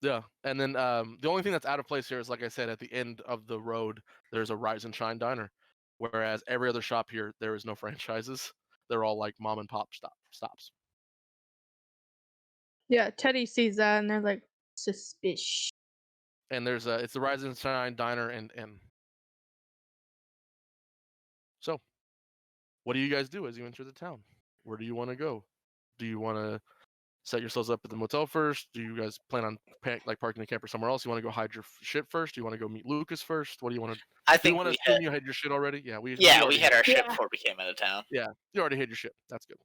Yeah, and then the only thing that's out of place here is, like I said, at the end of the road, there's a Rise and Shine diner, whereas every other shop here, there is no franchises. They're all like mom and pop stops. Yeah, Teddy sees that and they're like suspicious. And it's the Rise and Shine diner and inn. So, what do you guys do as you enter the town? Where do you want to go? Do you want to set yourselves up at the motel first? Do you guys plan on parking the camper somewhere else? You want to go hide your shit first? Do you want to go meet Lucas first? What do you want to? I Do you think want to we assume had. you had your shit already? Yeah, we Yeah, we already had our shit Yeah. before we came into town. Yeah, you already had your shit. That's good.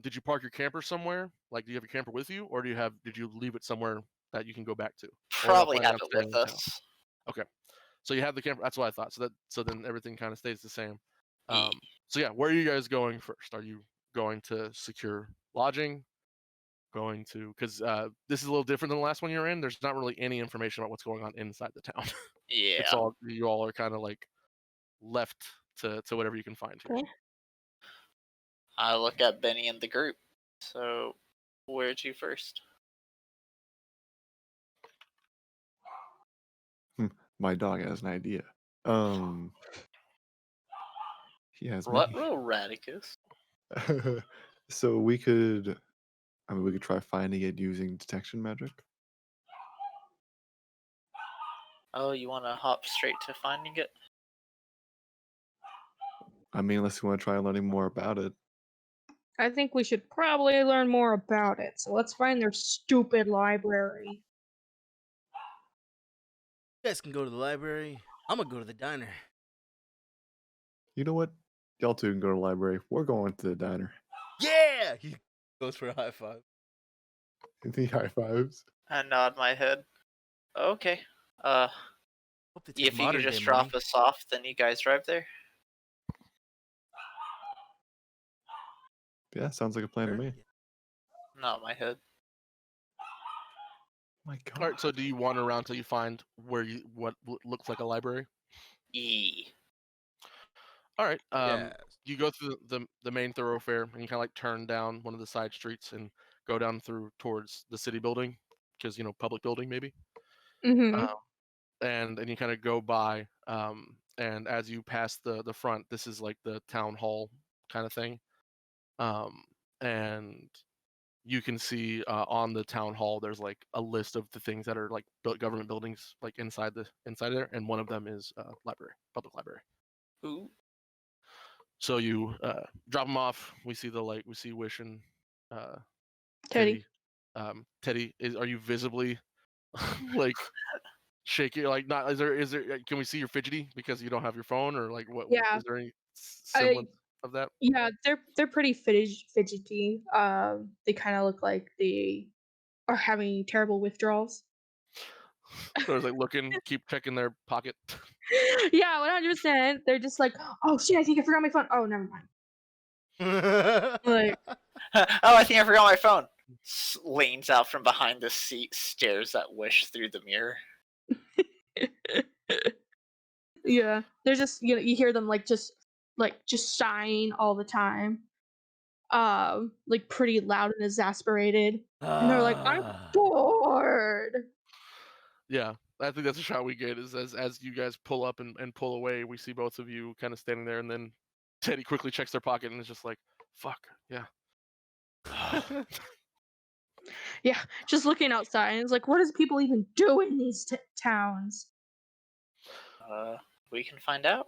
Did you park your camper somewhere? Like, do you have your camper with you, or did you leave it somewhere that you can go back to? Or y'all Probably planning have on it staying with in town? us. Okay, so you have the camper. That's what I thought. So then everything kind of stays the same. Yeah. So yeah, where are you guys going first? Are you going to secure lodging? Going to because this is a little different than the last one you were in. There's not really any information about what's going on inside the town. It's Yeah. all you all are kind of like left to whatever you can find here. Okay. I look at Benny and the group. So, where to first? My dog has an idea. He has What, many. Radicus? So we could try finding it using detection magic. Oh, you want to hop straight to finding it? I mean, unless you want to try learning more about it. I think we should probably learn more about it. So let's find their stupid library. You guys can go to the library. I'm gonna go to the diner. You know what? Y'all two can go to the library. We're going to the diner. Yeah! He goes for a high five. The high fives. I nod my head. Okay. Hope they take If you could modern just day drop money. us off, then you guys drive there. Yeah, sounds like a plan to me. Nod my head. My God. All right. So do you wander around till you find what looks like a library? E. All right. Yes. You go through the main thoroughfare and you kind of like turn down one of the side streets and go down through towards the city building because public building maybe. Mm-hmm. And you kind of go by and as you pass the front, this is like the town hall kind of thing. And you can see on the town hall there's like a list of the things that are like government buildings like inside there, and one of them is public library. Ooh. So you drop them off. We see Wish and Teddy. Teddy, are you visibly like shaking? Like, not is there? Can we see you're fidgety because you don't have your phone, or like what? Yeah. Is there any semblance of that? Yeah, they're pretty fidgety. They kind of look like they are having terrible withdrawals. So it's like looking, keep checking their pocket. Yeah, 100%. They're just like, oh shit, I think I forgot my phone. Oh, never mind. Like, Oh, I think I forgot my phone. Leans out from behind the seat, stares at Wish through the mirror. yeah, they're just you hear them just sighing all the time, like pretty loud and exasperated, and they're like, I'm bored. Yeah, I think that's a shot we get is as you guys pull up and pull away, we see both of you kind of standing there, and then Teddy quickly checks their pocket and is just like, "Fuck, yeah." Yeah, just looking outside, and it's like, what does people even do in these towns? We can find out.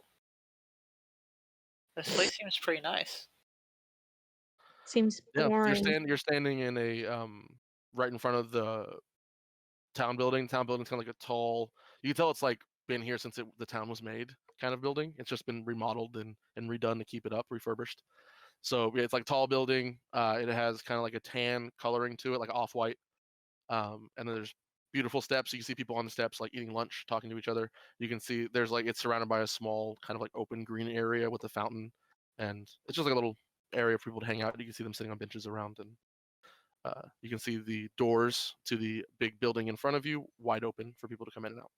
This place seems pretty nice. Seems Yeah, boring. you're standing in a right in front of the town building. Town building's kind of like a tall. You can tell it's like been here since the town was made, kind of building. It's just been remodeled and redone to keep it up, refurbished. So yeah, it's like a tall building. It has kind of like a tan coloring to it, like off-white. And then there's beautiful steps. You can see people on the steps like eating lunch, talking to each other. You can see there's like it's surrounded by a small kind of like open green area with a fountain, and it's just like a little area for people to hang out. You can see them sitting on benches around, and you can see the doors to the big building in front of you wide open for people to come in and out.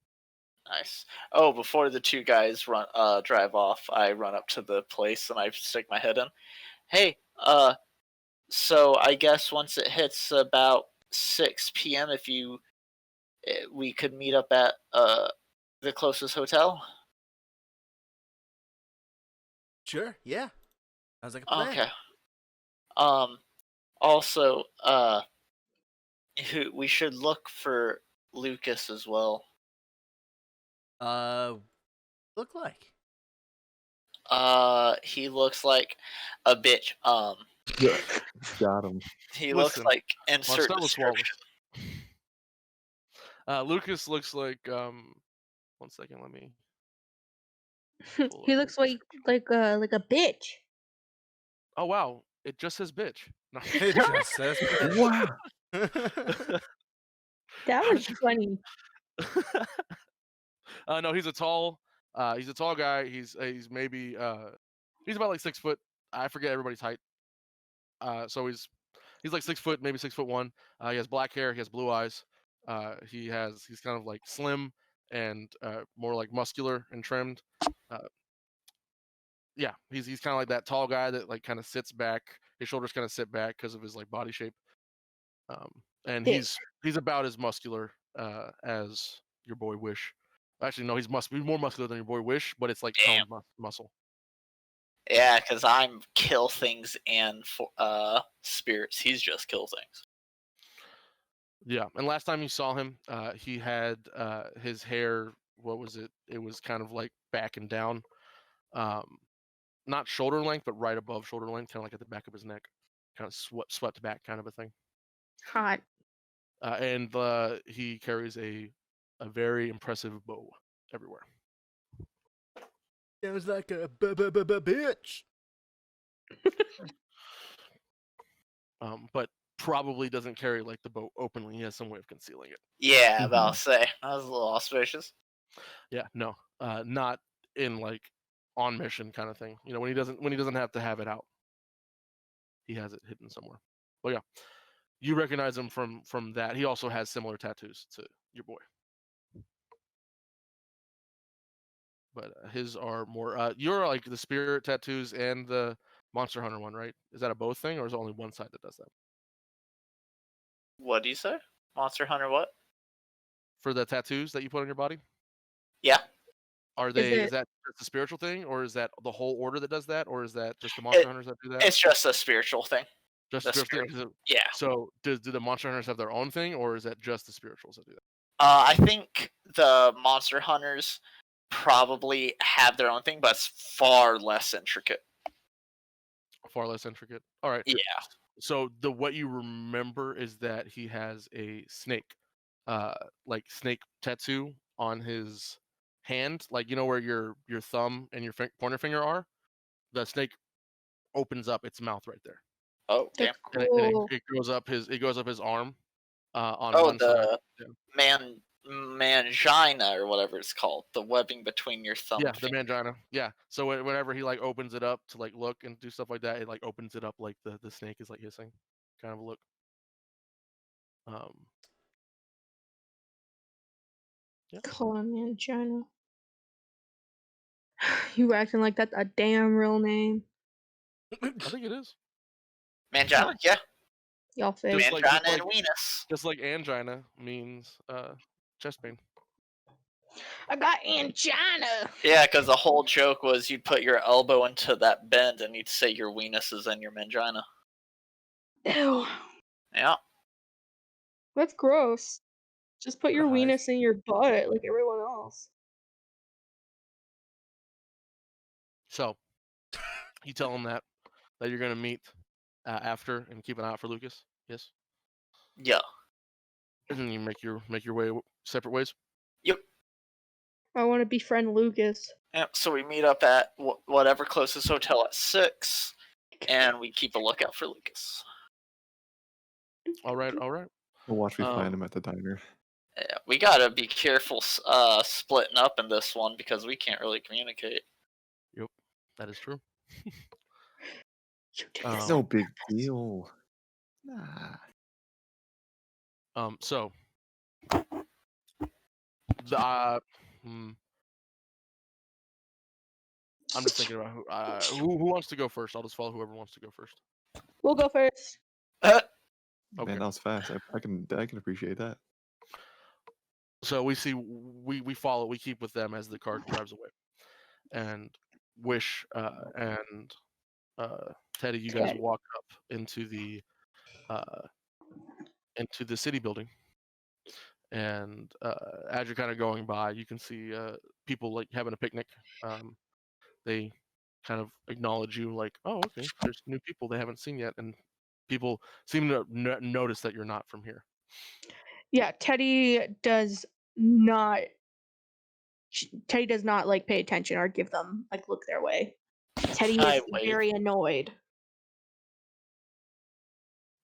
Nice. Oh, before the two guys drive off, I run up to the place and I stick my head in. Hey, so I guess once it hits about 6 p.m., if you we could meet up at the closest hotel. Sure. Yeah. Sounds like a plan. Okay. Also, we should look for Lucas as well. Look like. He looks like a bitch. Yeah, got him. He looks Listen, like I'll insert start with description. Swallows. Lucas looks like 1 second, let me pull He up looks his- like a bitch. Oh wow, it just says bitch. No. It just says bitch. Wow. That How was did you- funny. No, he's a tall guy. He's maybe he's about like 6 foot. I forget everybody's height. So he's like 6 foot, maybe 6'1". He has black hair. He has blue eyes. He's kind of like slim and more like muscular and trimmed. Uh, yeah, he's kind of like that tall guy that like kind of sits back. His shoulders kind of sit back because of his like body shape. And Thick. he's about as muscular as your boy Wish. Actually, no, he's more muscular than your boy Wish, but it's like Damn. toned muscle. Yeah, because I'm kill things and spirits. He's just kill things. Yeah, and last time you saw him, he had his hair. What was it? It was kind of like back and down, not shoulder length, but right above shoulder length, kind of like at the back of his neck, kind of swept back, kind of a thing. Hot. And he carries a very impressive bow everywhere. Sounds like a bitch. But probably doesn't carry like the bow openly. He has some way of concealing it. Yeah, about to say. That was a little auspicious. Yeah, no, not in like on mission kind of thing. You know, when he doesn't have to have it out, he has it hidden somewhere. But yeah, you recognize him from that. He also has similar tattoos to your boy, but his are more. You're like the spirit tattoos and the monster hunter one, right? Is that a both thing, or is it only one side that does that? What do you say? Monster Hunter what? For the tattoos that you put on your body, Yeah. are they? it- Is that just a spiritual thing, or is that the whole order that does that, or is that just the monster hunters that do that? It's just a spiritual thing. Just the spiritual spirit. thing? Yeah. So do the monster hunters have their own thing, or is that just the spirituals that do that? I think the Monster Hunters probably have their own thing, but it's far less intricate. Far less intricate. All right. Yeah. So what you remember is that he has a snake, like snake tattoo on his hand, like you know where your thumb and your pointer finger are. The snake opens up its mouth right there, Oh, damn. That's and cool. it goes up his arm on Oh, one side. the mangina or whatever it's called. The webbing between your thumb Yeah, and the finger. mangina. Yeah. So whenever he like opens it up to like look and do stuff like that, it like opens it up like the snake is like hissing, kind of a look. Yeah. Call him in China. You acting like that's a damn real name. I think it is. Mangina? Yeah. Y'all fake. Just like- Mangina and Venus. Just like angina means chest pain. I got angina. Yeah, because the whole joke was you'd put your elbow into that bend and you'd say your Venus is in your mangina. Ew. Yeah. That's gross. Just put your Nice. weenus in your butt like everyone else. So you tell him that you're gonna meet after and keep an eye out for Lucas. Yes. Yeah. And then you make your way separate ways. Yep. I want to befriend Lucas. Yep. So we meet up at whatever closest hotel at 6, and we keep a lookout for Lucas. All right. All right. We'll watch me find Um, him at the diner. Yeah, we gotta be careful splitting up in this one because we can't really communicate. That is true. You do Um, this. No big deal. Nah. So the I'm just thinking about who wants to go first. I'll just follow whoever wants to go first. We'll go first. Okay. Man, that was fast. I can appreciate that. So we see we follow, we keep with them as the car drives away, and Wish and Teddy, you guys Teddy. walk up uh, into the city building, and as you're kind of going by, you can see people like having a picnic. They kind of acknowledge you, like, "Oh, okay, there's new people they haven't seen yet," and people seem to notice that you're not from here. Yeah, Teddy does not. Teddy does not like pay attention or give them like look their way. Teddy I is wave. very annoyed.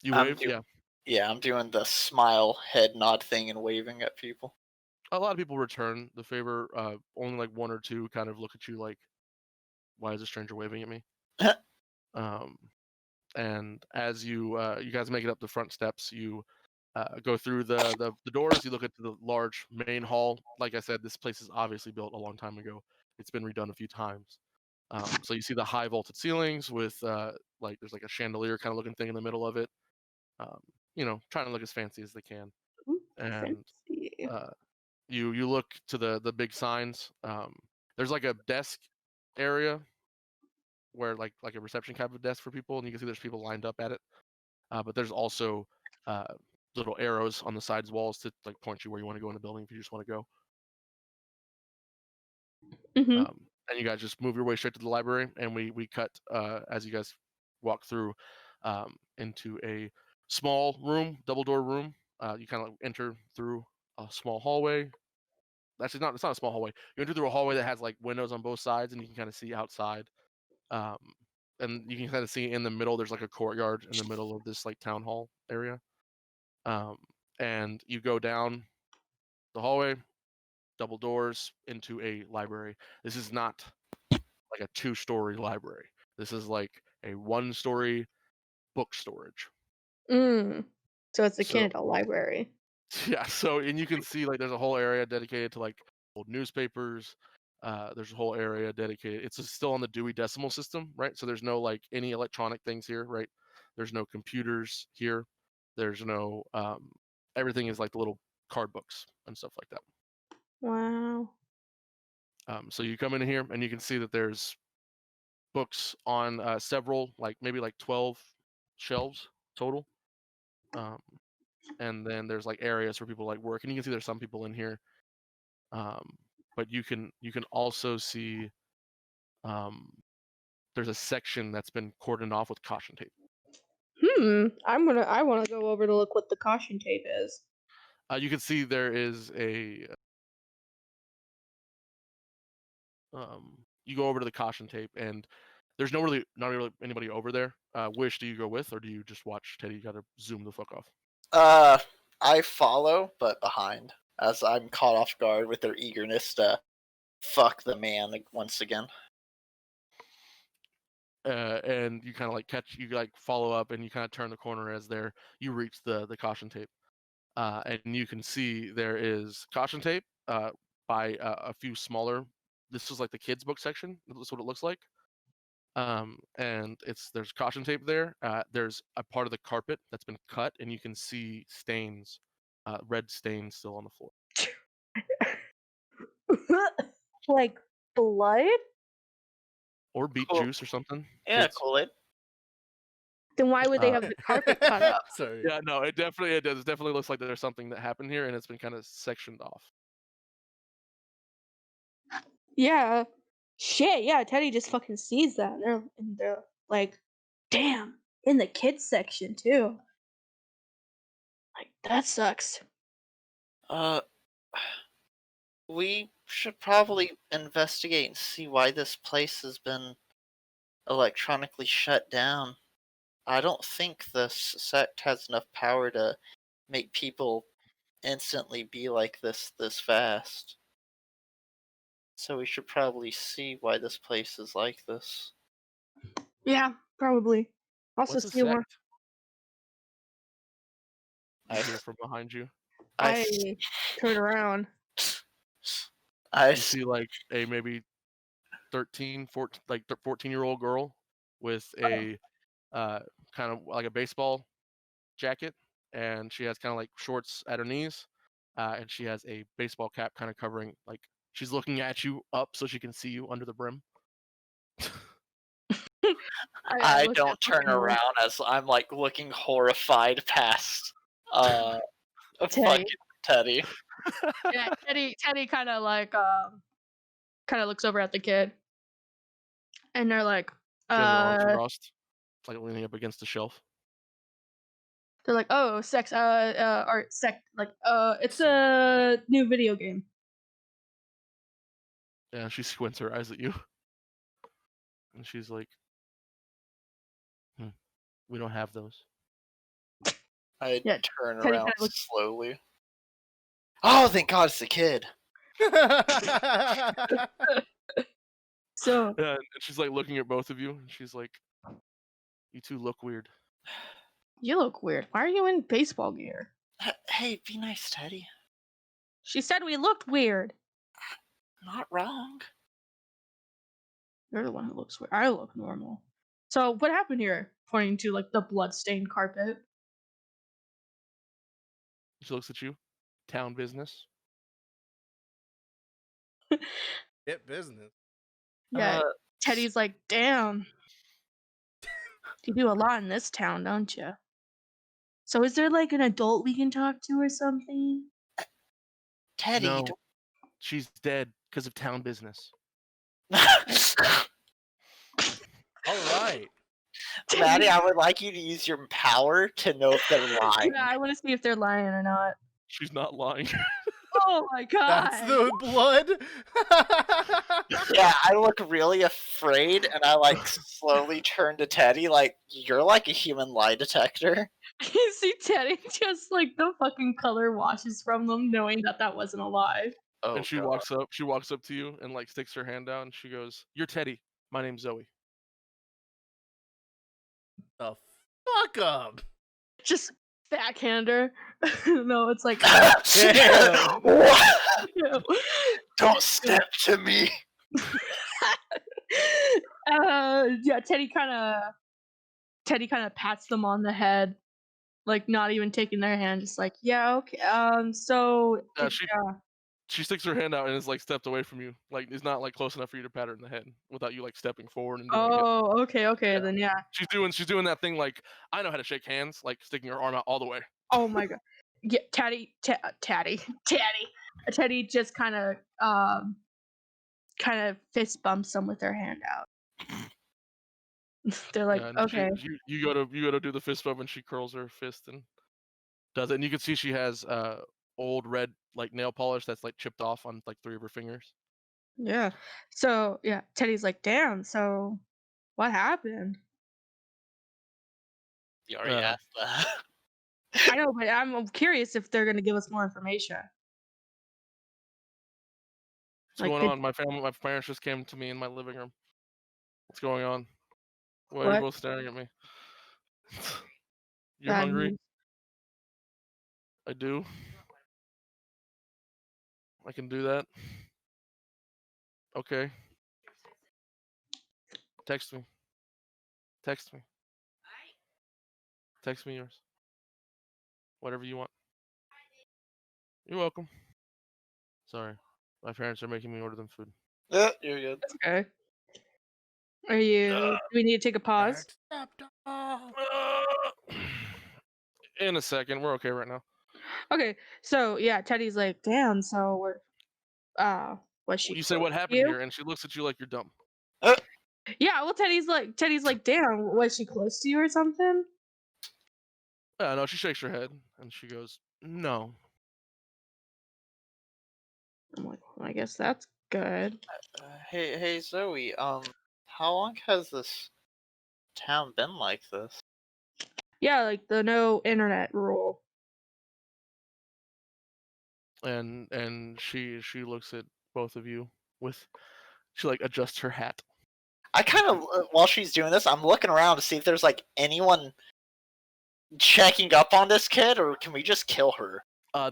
You I'm wave, yeah. Yeah, I'm doing the smile head nod thing and waving at people. A lot of people return the favor. Only like one or two kind of look at you like, "Why is a stranger waving at me?" Um, and as you guys make it up the front steps, you go through the doors. You look at the large main hall. Like I said, this place is obviously built a long time ago. It's been redone a few times. So you see the high vaulted ceilings with like there's like a chandelier kind of looking thing in the middle of it. Um, trying to look as fancy as they can. Ooh, And fancy. you look to the big signs. There's like a desk area where like a reception kind of desk for people, and you can see there's people lined up at it. But there's also uh, little arrows on the sides walls to like point you where you want to go in the building if you just want to go. Mm-hmm. And you guys just move your way straight to the library, and we cut as you guys walk through into a small room, double door room. You kind of enter through a small hallway. Actually, it's not a small hallway. You enter through a hallway that has like windows on both sides, and you can kind of see outside. Um, and you can kind of see in the middle, there's like a courtyard in the middle of this like town hall area. Um, and you go down the hallway, double doors into a library. This is not like a 2-story library. This is like a 1-story book storage. So it's the So Canada Library. yeah, and you can see like there's a whole area dedicated to like old newspapers. There's a whole area dedicated. It's still on the Dewey Decimal System, right? So there's no like any electronic things here, right? There's no computers here. There's no everything is like the little card books and stuff like that. Wow. So you come in here and you can see that there's books on several, like maybe like 12 shelves total. And then there's like areas where people like work, and you can see there's some people in here. But you can also see there's a section that's been cordoned off with caution tape. I wanna go over to look what the caution tape is. You can see there is you go over to the caution tape, and there's not really anybody over there. Wish, do you go with, or do you just watch Teddy? You gotta zoom the fuck off. I follow, but behind, as I'm caught off guard with their eagerness to fuck the man once again. And you kind of like you like follow up, and you kind of turn the corner as you reach the caution tape, and you can see there is caution tape by a few smaller. This is like the kids book section. That's what it looks like. And there's caution tape there. There's a part of the carpet that's been cut, and you can see stains, red stains still on the floor. Like blood? Or beet Cool. juice or something. Yeah, Kids. Kool-Aid. Then why would they have the carpet cut up? Sorry. Yeah, no, it does. It definitely looks like there's something that happened here, and it's been kind of sectioned off. Yeah. Shit, yeah, Teddy just fucking sees that. And they're like, damn, in the kids section too. Like, that sucks. We should probably investigate and see why this place has been electronically shut down. I don't think the sect has enough power to make people instantly be like this fast. So we should probably see why this place is like this. Yeah, probably. Also What's a see more. sect? You hear from behind you. I I turn around. You see like a maybe 13, 14, like 14-year-old girl with a kind of like a baseball jacket, and she has kind of like shorts at her knees, and she has a baseball cap kind of covering, like she's looking at you up so she can see you under the brim. I looked don't at turn Fictional. around as I'm like looking horrified past Teddy. fucking Teddy. Yeah, Teddy kind of like kind of looks over at the kid, and they're like, She has her arms crossed, like leaning up against the shelf. they're like, oh, sex, or sec, like, it's a new video game. Yeah, she squints her eyes at you, and she's like, "We don't have those." I Yeah, turn Teddy around kinda looks- slowly. Oh, thank God it's the kid. So Yeah, and she's like looking at both of you, and she's like, "You two look weird." you look weird. Why are you in baseball gear? Hey, be nice, Teddy. She said we looked weird. Not wrong. You're the one who looks weird. I look normal. So what happened here? Pointing to like the bloodstained carpet. She looks at you. Town business. Hit business. Yeah, Teddy's like, damn. You do a lot in this town, don't you? So is there like an adult we can talk to or something? Teddy. No, she's dead because of town business. All right. Maddie, I would like you to use your power to know if they're lying. Yeah, I want to see if they're lying or not. She's not lying. Oh my god. That's the blood. Yeah, I look really afraid, and I like slowly turn to Teddy, like, you're like a human lie detector. You see Teddy just like the fucking color washes from them, knowing that that wasn't a lie. Oh, And she God. walks up to you and like sticks her hand out and she goes, "You're Teddy. My name's Zoe." The fuck up. Just backhander. No, it's like Damn. What? yeah. Don't step to me. Yeah, Teddy kind of pats them on the head, like not even taking their hand, just like, yeah, okay. So Yeah, she sticks her hand out and is like stepped away from you. Like is not like close enough for you to pat her in the head without you like stepping forward and doing it. oh, okay, Yeah. then yeah. She's doing that thing like I know how to shake hands, like sticking her arm out all the way. Oh my god. Yeah, Teddy just kind of fist bumps them with their hand out. They're like, Yeah, and okay. you go to do the fist bump and she curls her fist and does it. And you can see she has old red like nail polish that's like chipped off on like 3 of her fingers. Yeah. So yeah, Teddy's like, damn, so what happened? You already Yeah. asked that. I know, but I'm curious if they're gonna give us more information. What's Like, going on? My parents just came to me in my living room. What's going on? Why are you What? both staring at me? You're Bad hungry? news. I do. I can do that. Okay. Text me. Text me. Text me yours. Whatever you want. You're welcome. Sorry. My parents are making me order them food. You're good. That's okay. Are you? Do we need to take a pause? In a second. We're okay right now. Okay. So yeah, Teddy's like, damn. So we're was she? You say close what to happened you? here, and she looks at you like you're dumb. Yeah. Well, Teddy's like, damn. Was she close to you or something? Yeah, no, she shakes her head and she goes, "No." I'm like, well, I guess that's good. Hey, Zoe. How long has this town been like this? Yeah, like the no internet rule. And she looks at both of you with she like adjusts her hat. I kind of, while she's doing this, I'm looking around to see if there's like anyone checking up on this kid, or can we just kill her?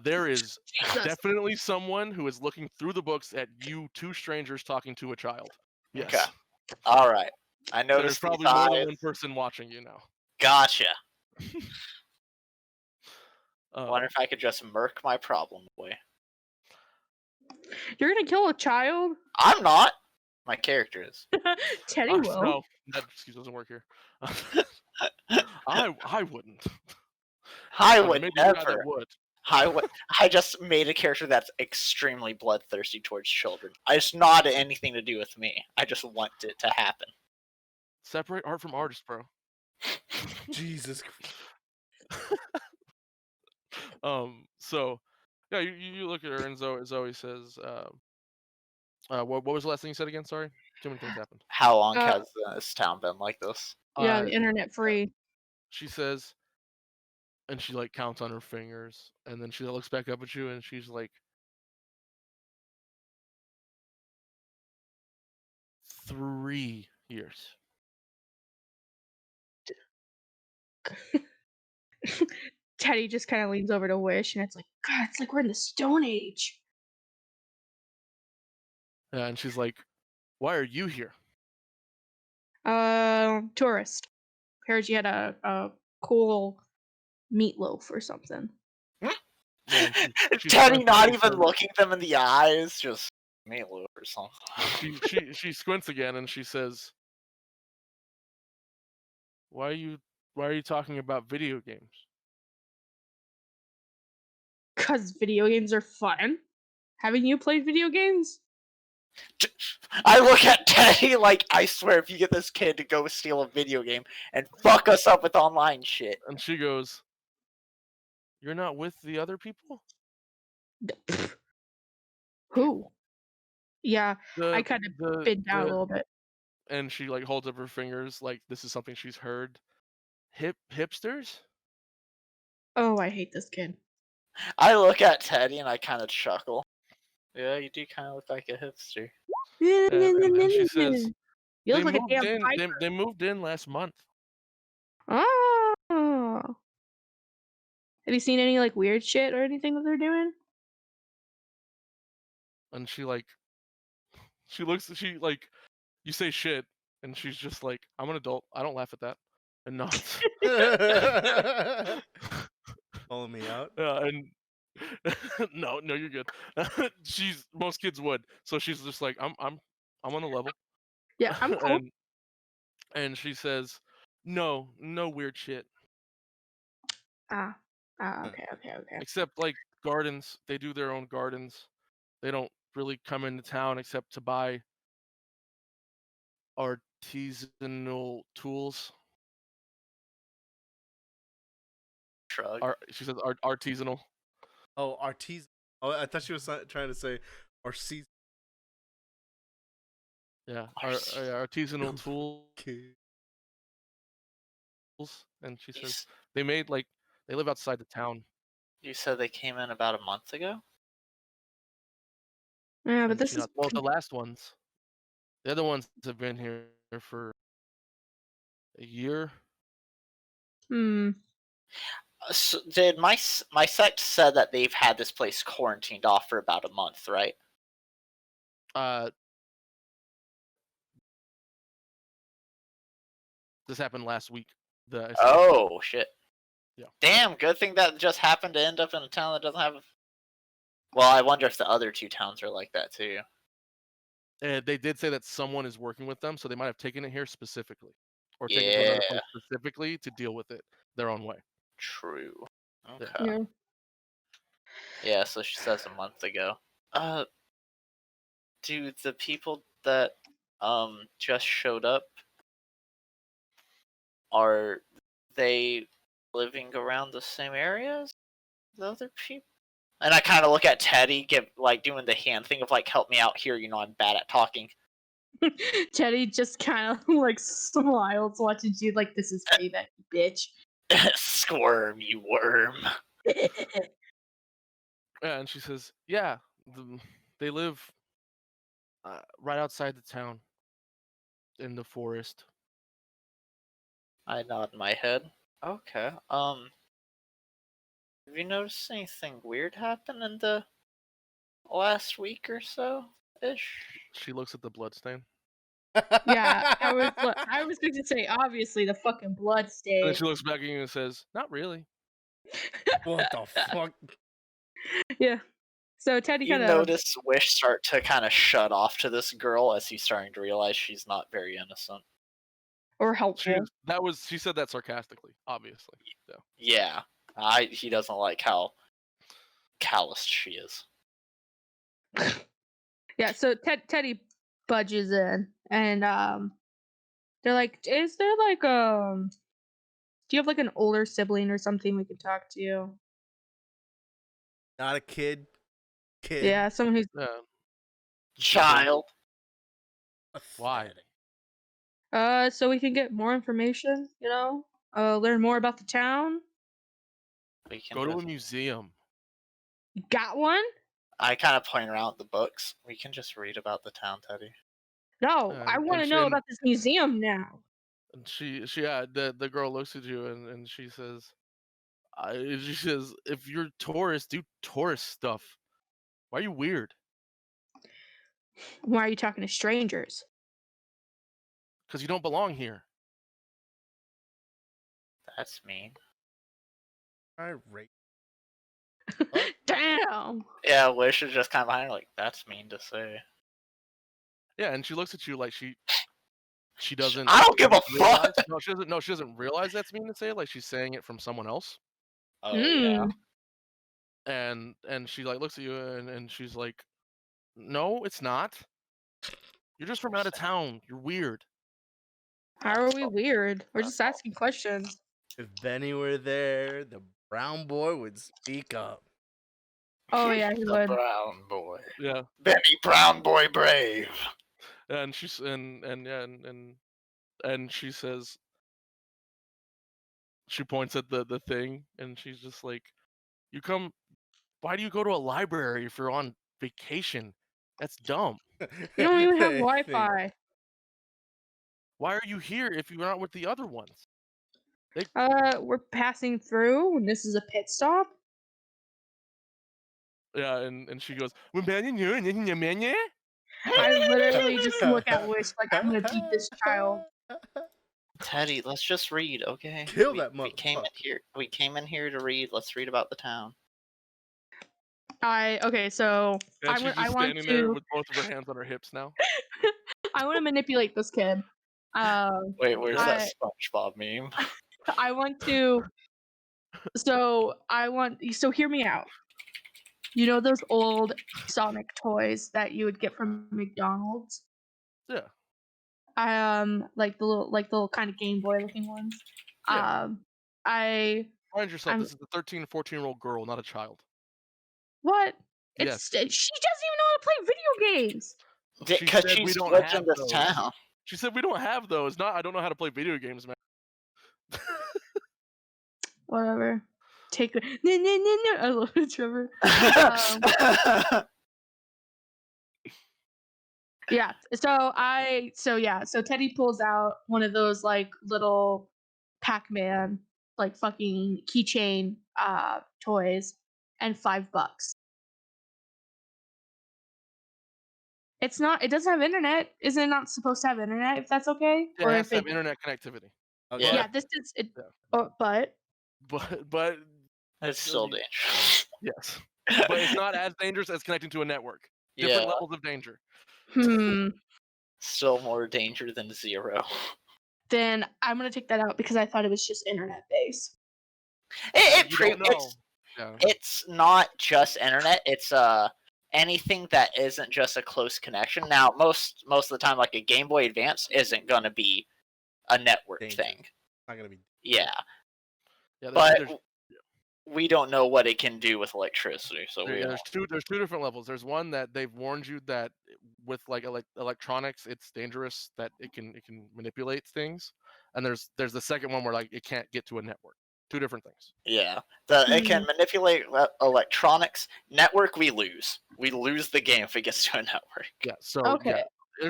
There is Jesus. definitely someone who is looking through the books at you two strangers talking to a child. Yes. Okay. All right. I There's noticed probably these more than eyes. one person watching you now. Gotcha. I wonder if I could just murk my problem away. You're gonna kill a child? I'm not. My character is. Teddy will. No, that excuse doesn't work here. I wouldn't. I But would maybe a guy never. that would. I just made a character that's extremely bloodthirsty towards children. It's not anything to do with me. I just want it to happen. Separate art from artist, bro. Jesus Christ. So yeah, you look at her and Zoe says, what was the last thing you said again? Sorry, too many things happened. How long Uh, has this town been like this? Yeah, the internet free. She says, and she like counts on her fingers, and then she looks back up at you, and she's like, 3 years. Teddy just kind of leans over to Wish, and it's like, God, it's like we're in the Stone Age. Yeah, and she's like, why are you here? Tourist. Heard you had a cool meatloaf or something. Yeah, she's Teddy squints not again, even says- looking them in the eyes, just meatloaf or something. she squints again and she says, why are you talking about video games? Cause video games are fun. Haven't you played video games? I look at Teddy like, I swear, if you get this kid to go steal a video game and fuck us up with online shit. And she goes, you're not with the other people? Who? Yeah, I The- kind of the- bent down a the- little bit. And she like holds up her fingers like this is something she's heard. Hipsters? Oh, I hate this kid. I look at Teddy and I kind of chuckle. Yeah, you do kind of look like a hipster. And she says, You they look like a moved damn in. viper. They moved in last month. Oh. Have you seen any like weird shit or anything that they're doing? And she like you say shit and she's just like, I'm an adult, I don't laugh at that, and nods. Calling me out. And no, you're good. Most kids would, so she's just like, I'm on the level. Yeah, I'm cool. And she says, no weird shit, Okay. except like gardens. They do their own gardens. They don't really come into town except to buy artisanal tools. Shrug. She says artisanal. Oh, artisan. Oh, I thought she was trying to say artisan. Yeah, artisanal tools. And she says they live outside the town. You said they came in about a month ago? Yeah, but And this she is nods. Well, the last ones. The other ones have been here for a year. So did my sect said that they've had this place quarantined off for about a month, right? This happened last week. Oh shit. Yeah. Damn, good thing that just happened to end up in a town that doesn't have. Well, I wonder if the other two towns are like that too. They did say that someone is working with them, so they might have taken it here specifically, or taken it to another place specifically to deal with it their own way. True. Okay. yeah. Yeah, so she says a month ago. Do the people that just showed up, are they living around the same area as the other people? And I kind of look at Teddy, doing the hand thing of like, help me out here. You know, I'm bad at talking. Teddy just kind of like smiles, watching you like, this is payback, bitch. Squirm, you worm. Yeah, and she says, yeah, they live right outside the town in the forest. I nod my head. Okay. Have you noticed anything weird happen in the last week or so ish? She looks at the bloodstain. Yeah, I was going to say, obviously, the fucking blood And stain. then she looks back at you and says, not really. What the fuck? Yeah. So Teddy You kind of notice Wish start to kind of shut off to this girl as he's starting to realize she's not very innocent. or helpful. She said that sarcastically, obviously. So. Yeah, he doesn't like how calloused she is. Yeah. So Teddy budges in, and they're like, "Is there like do you have like an older sibling or something we could talk to?" Not a kid. Kid. Yeah, someone who's Yeah. Child. Why? Pathetic. so we can get more information, learn more about the town. We can Go to a just- museum. You got one? I kind of point around at the books. We can just read about the town, Teddy. No, I And want to know about this museum now. And the girl looks at you and she says, if you're tourists, do tourist stuff. Why are you weird? Why are you talking to strangers? Because you don't belong here. That's mean. I rate. Damn. Yeah, Wish is just kind of behind her, like, that's mean to say. Yeah, and she looks at you like she doesn't. I don't give a realize, fuck. No, she doesn't. No, she doesn't realize that's mean to say. Like she's saying it from someone else. Oh yeah. And she like looks at you and she's like, no, it's not. You're just from out of town. You're weird. How are we weird? We're just asking questions. If Benny were there, the brown boy would speak up. Oh yeah, he The would. brown boy. Yeah. Benny Brown Boy Brave. And she's and she says, she points at the thing and she's just like, why do you go to a library if you're on vacation? That's dumb. You don't even have Hey, Wi-Fi. Why are you here if you're not with the other ones? We're passing through, and this is a pit stop. Yeah, and she goes, "Yeah." I literally just look at Wish like I'm gonna beat this child. Teddy, let's just read, okay? Kill that We came in motherfucker. here. We came in here to read. Let's read about the town. Okay, so And she's I just want standing there to with both of her hands on her hips now. I want to manipulate this kid. Wait, where's I- that SpongeBob meme? I want to. So hear me out. You know those old Sonic toys that you would get from McDonald's? Yeah. Like the little kind of Game Boy looking ones. Yeah. Remind yourself, I'm- this is a 13, 14-year-old girl, not a child. What? Yes. She doesn't even know how to play video games. She Because said we she's don't lived have in this those. town. She said we don't have those. I don't know how to play video games, man. Whatever. Take it. No. I love it, Trevor. Yeah. So Teddy pulls out one of those like little Pac-Man like fucking keychain toys and $5. It doesn't have internet. Isn't it not supposed to have internet if that's okay? Yeah, it has to have internet connectivity. Okay. Yeah. Yeah, this is it. Yeah. But But It's still dangerous. yes. But it's not as dangerous as connecting to a network. Different Yeah, levels of danger. still more danger than 0. Then I'm gonna take that out because I thought it was just internet based. You don't know. Yeah. It's not just internet. It's anything that isn't just a close connection. Now, most of the time, like a Game Boy Advance isn't gonna be a network Dangerous. thing. Not gonna be. Yeah, Yeah, but there's we don't know what it can do with electricity. So we there's two different levels. There's one that they've warned you that with like electronics, it's dangerous, that it can manipulate things. And there's the second one where like it can't get to a network. Two different things. yeah, it can manipulate electronics. Network, we lose. We lose the game if it gets to a network. Yeah. So Okay. yeah,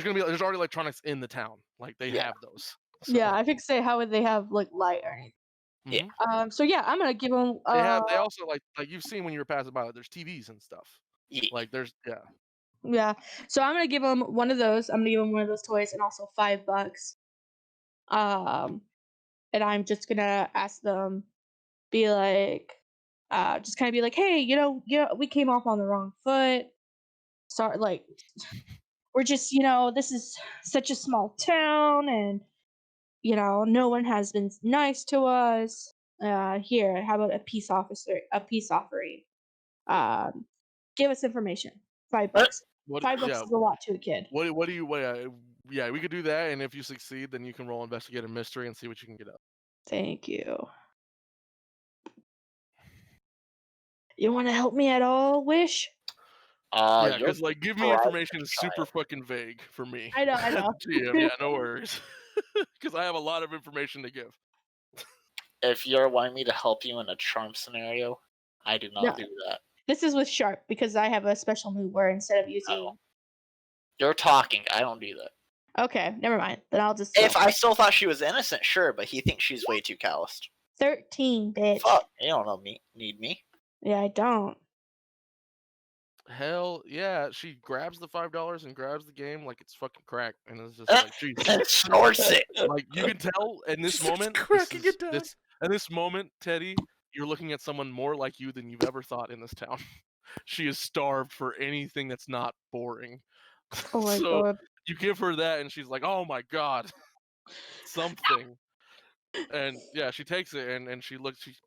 there's already electronics in the town. Like they Yeah. have those. So, Yeah, I think say how would they have like light or anything? mhm. So yeah, I'm gonna give them. They also like you've seen when you were passing by. There's TVs and stuff. Yeah. Like there's Yeah. So I'm gonna give them one of those. I'm gonna give them one of those toys and also $5. And I'm just gonna ask them, be like, just kind of be like, hey, we came off on the wrong foot. Sorry, like we're just, this is such a small town, and no one has been nice to us. Here, how about a peace offering? Um, give us information. $5. What? $5 Yeah. is a lot to a kid. What do you? Yeah, we could do that, and if you succeed, then you can roll investigate a mystery and see what you can get up. Thank you. You want to help me at all, Wish? Yeah, You're because like, give me bright information is super fucking vague for me. I know, I as know. the GM. Yeah, no worries. Because I have a lot of information to give. If you're wanting me to help you in a charm scenario, I do not No, do that. this is with Sharp because I have a special move where instead of No. using. You're talking. I don't do that. Okay, never mind. Then I'll just. If I still thought she was innocent, sure, but he thinks she's way too calloused. 13, bitch. Fuck, you don't know me. Need me? Yeah, I don't. Hell yeah, she grabs the $5 and grabs the game like it's fucking crack, and it's just like, Jesus. Snorts it. Like, you can tell in this Starts moment, cracking it down. in this moment, Teddy, you're looking at someone more like you than you've ever thought in this town. She is starved for anything that's not boring. Oh my So god. you give her that, and she's like, "Oh my god, something." And yeah, she takes it, and she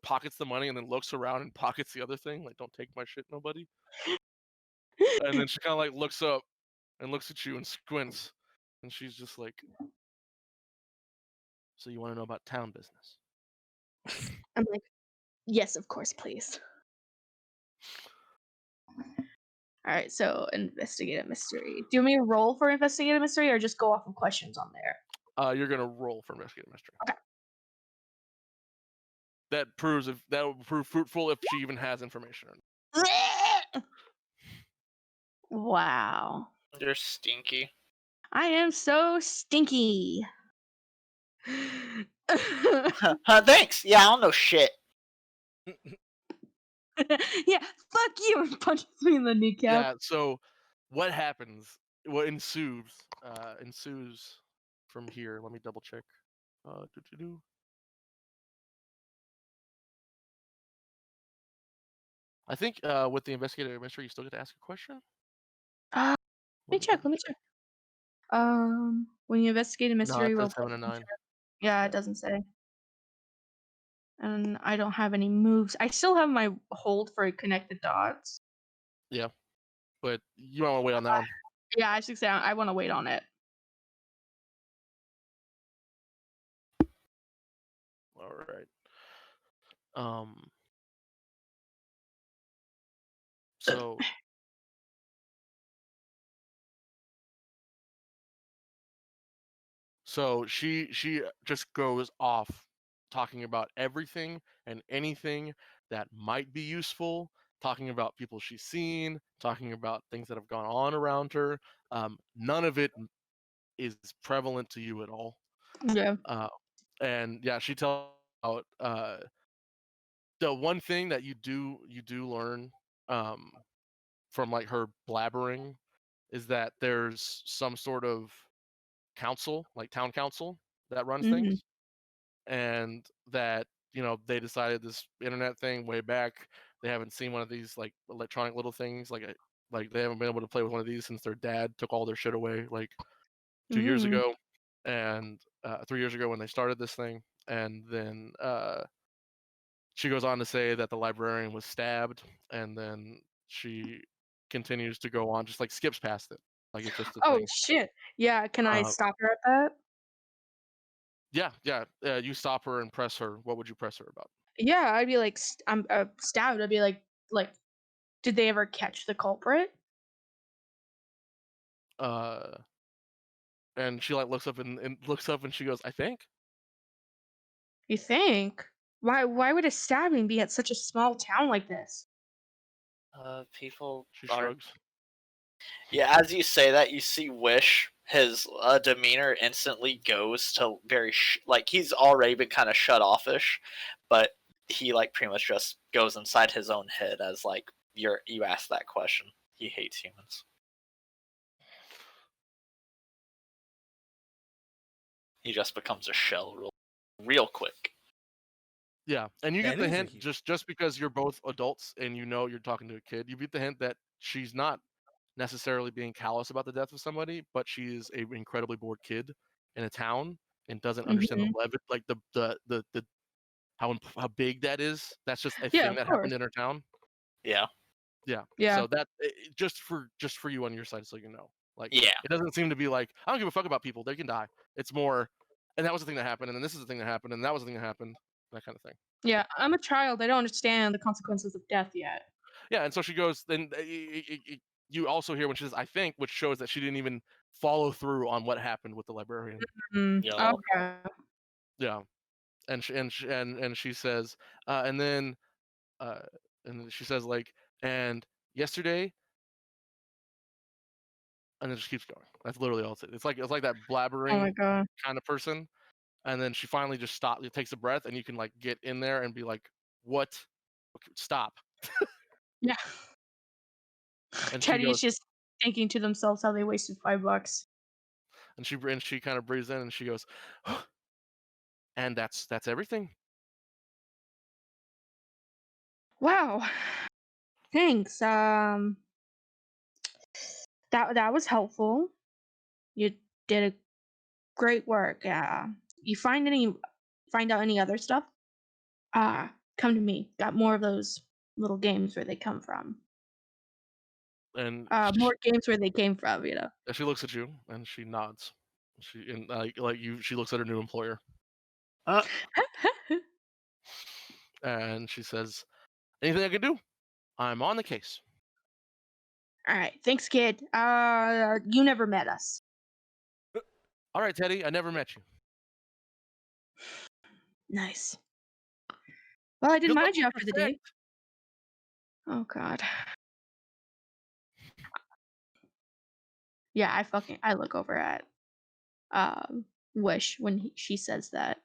pockets the money, and then looks around and pockets the other thing. Like, don't take my shit, nobody. And then she kind of like looks up and looks at you and squints, and she's just like, "So you want to know about town business?" I'm like, yes, of course, please. All right, so investigate a mystery. Do you want me to roll for investigate a mystery or just go off of questions on there? You're gonna roll for investigate a mystery. Okay. That will prove fruitful if she even has information. Wow. You're stinky. I am so stinky. Thanks. Yeah, I don't know shit. Yeah, fuck you, and punches me in the kneecap. Yeah. So, what happens? What ensues from here? Let me double check. I think with the investigative mystery, you still get to ask a question. Let me check. When you investigate a No, mystery, it roll says 7 and 9. Yeah, Yeah. it doesn't say. And I don't have any moves. I still have my hold for connected dots. Yeah, but you might want to wait on that one. Yeah, I should say I want to wait on it. All right. So she just goes off talking about everything and anything that might be useful, talking about people she's seen, talking about things that have gone on around her. None of it is prevalent to you at all. Yeah. And yeah, she tells about the one thing that you do learn from like her blabbering is that there's some sort of council, like town council, that runs Mhm. things, and that they decided this internet thing way back. They haven't seen one of these like electronic little things, like they haven't been able to play with one of these since their dad took all their shit away like 2 years Mm. ago, and 3 years ago when they started this thing. And then she goes on to say that the librarian was stabbed, and then she continues to go on, just like skips past it, like it's just a Oh thing. shit. Yeah, can I Uh, stop her at that? yeah. You stop her and press her. What would you press her about? Yeah, I'd be like, I'm stabbed. I'd be like, did they ever catch the culprit? Uh, and she like looks up and looks up and she goes, "I think." You think? Why would a stabbing be at such a small town like this? People She are. shrugs. Yeah, as you say that, you see Wish. His demeanor instantly goes to very like he's already been kind of shut offish, but he like pretty much just goes inside his own head as like you asked that question. He hates humans. He just becomes a shell real quick. Yeah, and you get That the is a hint huge. just because you're both adults and you know you're talking to a kid. You get the hint that she's not necessarily being callous about the death of somebody, but she is a incredibly bored kid in a town and doesn't understand the Mhm. like the how big that is. That's just a Yeah, thing of that course. happened in her town. Yeah. Yeah. Yeah. So that just for you on your side, so you know, like Yeah. it doesn't seem to be like I don't give a fuck about people; they can die. It's more, and that was the thing that happened, and then this is the thing that happened, and that was the thing that happened, that kind of thing. Yeah, I'm a child. I don't understand the consequences of death yet. Yeah, and so she goes. Then you also hear when she says "I think," which shows that she didn't even follow through on what happened with the librarian. Yeah. Okay. Yeah, and she says, and then uh, and then she says like, and yesterday, and then it just keeps going. That's literally all it is. It's like that Oh my blabbering god. kind of person, and then she finally just stops. It takes a breath, and you can like get in there and be like, "What? Okay, stop!" Yeah. And she Teddy goes, is just thinking to themselves how they wasted $5. and she kind of breathes in, and she goes, and that's everything. Wow. Thanks. That was helpful. You did a great work. You find out any other stuff? Come to me. Got more of those little games where they come from. And More games where they came from, you know. she looks at you, and she nods. She and like you, she looks at her new employer, Uh, and she says, "Anything I can do? I'm on the case." All right, thanks, kid. You never met us. All right, Teddy. I never met you. Nice. Well, I didn't Good luck mind you with after your the sect. day. Oh God. Yeah, I look over at Wish when she says that.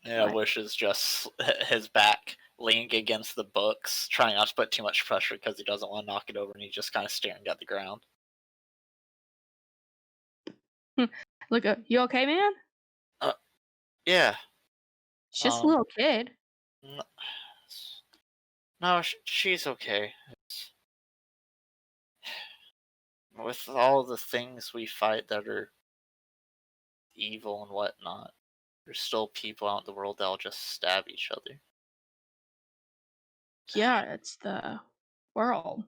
yeah, But Wish is just his back leaning against the books, trying not to put too much pressure because he doesn't want to knock it over, and he's just kind of staring at the ground. look, you okay, man? Yeah. She's just a Um. little kid. n- No, she's okay. With all the things we fight that are evil and whatnot, there's still people out in the world that'll just stab each other. Yeah, it's the world.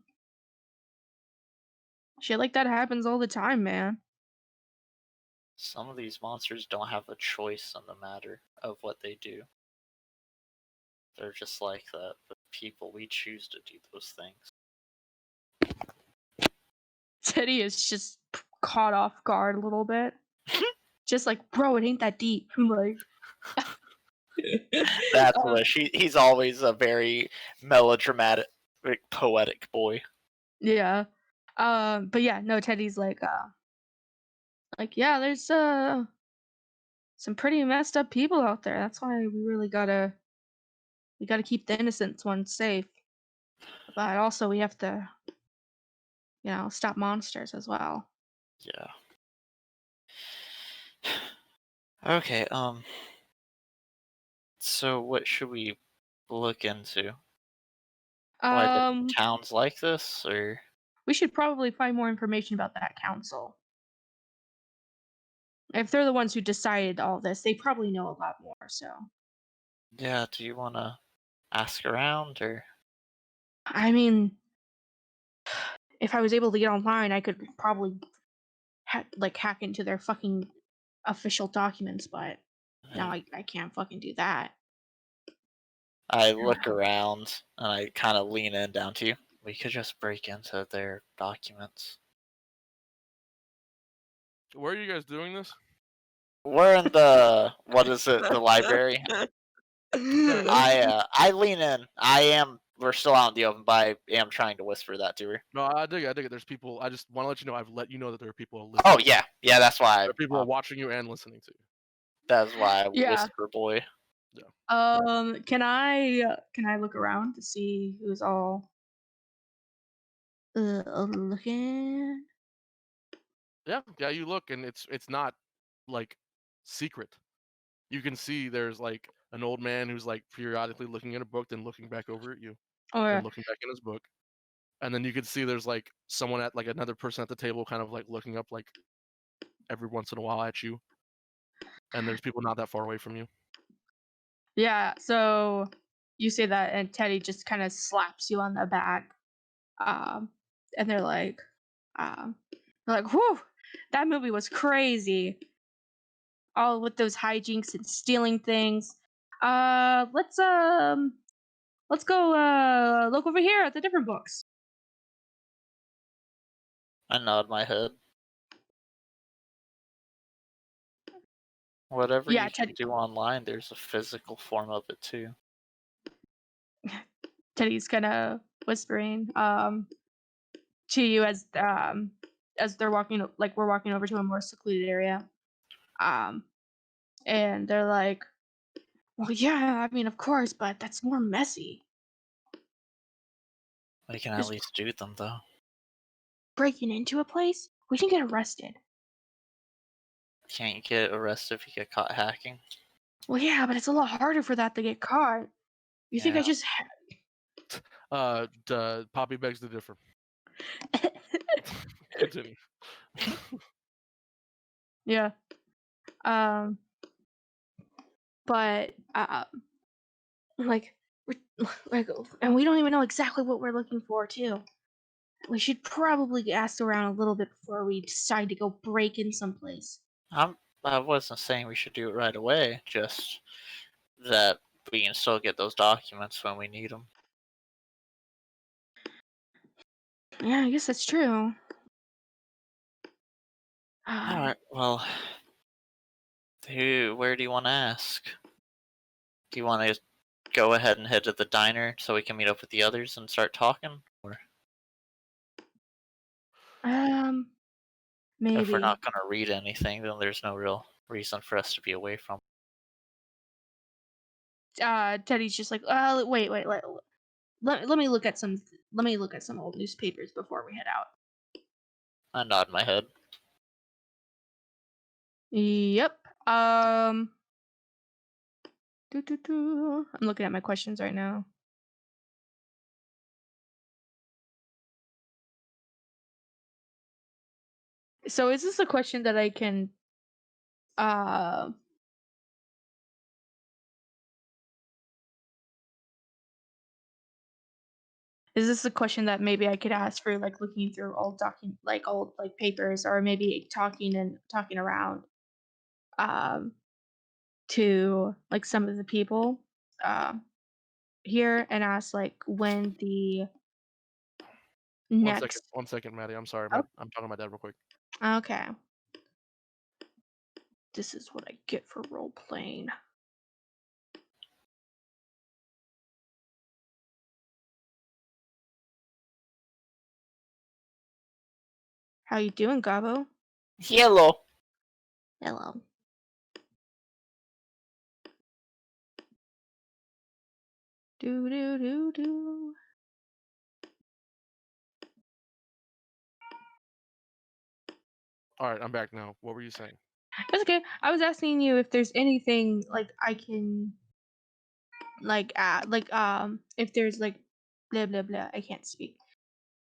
Shit like that happens all the time, man. Some of these monsters don't have a choice in the matter of what they do. They're just like that, but people, we choose to do those things. Teddy is just caught off guard a little bit. Just like, bro, it ain't that deep. I'm like, That's what he's always a very melodramatic, poetic boy. yeah. But yeah, no, Teddy's like, yeah, there's some pretty messed up people out there. That's why we gotta keep the innocent ones safe. But also we have to, stop monsters as well. Yeah. Okay, so what should we look into? Why the Um, town's like this, or we should probably find more information about that council. If they're the ones who decided all this, they probably know a lot more. So, yeah, do you want to ask around, or I mean, if I was able to get online, I could probably hack into their fucking official documents. But now I can't fucking do that. I look around and I kind of lean in down to you. We could just break into their documents. Where are you guys doing this? We're in the what is it? The library. I lean in. We're still out in the open, but I am trying to whisper that to her. No, I dig it. I dig it. There's people. I just want to let you know. I've let you know that there are people listening. Oh yeah, yeah. That's why. There are people watching you and listening to you. That's why I Yeah. whisper, boy. Can I look around to see who's all looking? Yeah. You look, and it's not like secret. You can see there's like an old man who's like periodically looking at a book, then looking back over at you, Or then looking back in his book, and then you could see there's like someone at like another person at the table, kind of like looking up like every once in a while at you, and there's people not that far away from you. yeah, so you say that, and Teddy just kind of slaps you on the back, um, and um, they're like, "Whew, that movie was crazy." All with those hijinks and stealing things. Let's go look over here at the different books. I nod my head. Whatever Yeah, you can do online, there's a physical form of it too. Teddy's kind of whispering to you as they're walking, like we're walking over to a more secluded area. And they're like, "Well, yeah, I mean, of course, but that's more messy. We can at Just least do them though. breaking into a place, we can get arrested." Can't you get arrested if you get caught hacking? Well, yeah, but it's a lot harder for that to get caught. You think I Yeah. just Poppy begs to differ. Continue. Yeah. But like like, and we don't even know exactly what we're looking for too. We should probably ask around a little bit before we decide to go break in someplace. I wasn't saying we should do it right away, just that we can still get those documents when we need them. Yeah, I guess that's true. Alright, well, where do you want to ask? Do you want to go ahead and head to the diner so we can meet up with the others and start talking? Or if we're Maybe. not going to read anything, then there's no real reason for us to be away from. Teddy's just like, wait, let me look at some old newspapers before we head out. I nod my head. Yep. I'm looking at my questions right now. So is this a question that I can uh is this a question that maybe I could ask for like looking through old like papers, or maybe talking around um to like some of the people um here, and ask like when the next. One second, Maddie. I'm sorry, Oh, I'm talking to my dad real quick. okay. This is what I get for role playing. How you doing, Gabo? Hello. Hello. Do do do do. All right, I'm back now. What were you saying? That's okay. I was asking you if there's anything like I can if there's like blah blah blah. I can't speak.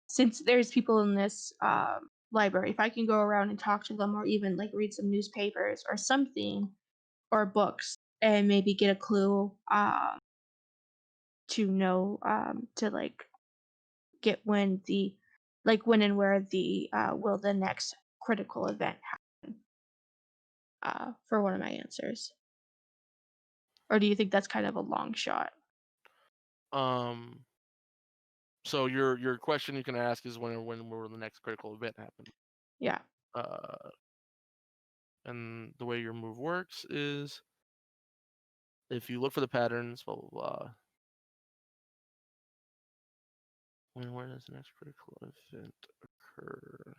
Since there's people in this library, if I can go around and talk to them, or even like read some newspapers or something, or books, and maybe get a clue to know to like get when and where will the next critical event happen for one of my answers. Or do you think that's kind of a long shot? Um, so your question you can ask is when will the next critical event happen? Yeah. And the way your move works is if you look for the patterns, blah blah blah. Where does the next critical event occur?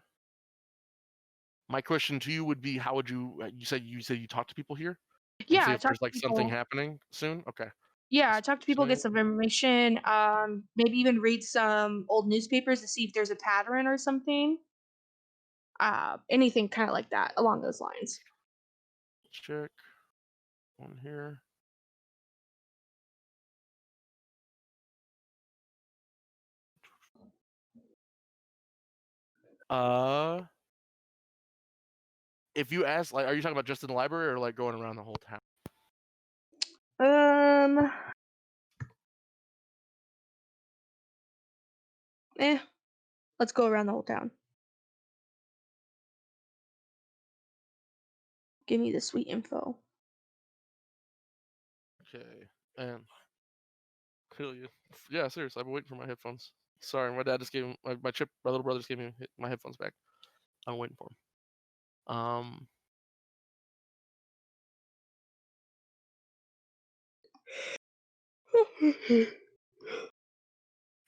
My question to you would be, how would you? You said you talk to people here and Yeah, see I if talk there's to like something people. happening soon. Okay. Yeah, I talk to people, get So some information, maybe even read some old newspapers to see if there's a pattern or something. Anything kind of like that along those lines. check on here. If you ask, like, are you talking about just in the library or like going around the whole town? Let's go around the whole town. Give me the sweet info. Okay, and yeah, seriously, I've been waiting for my headphones. Sorry, my dad just gave my little brother just gave me my headphones back. I'm waiting for him.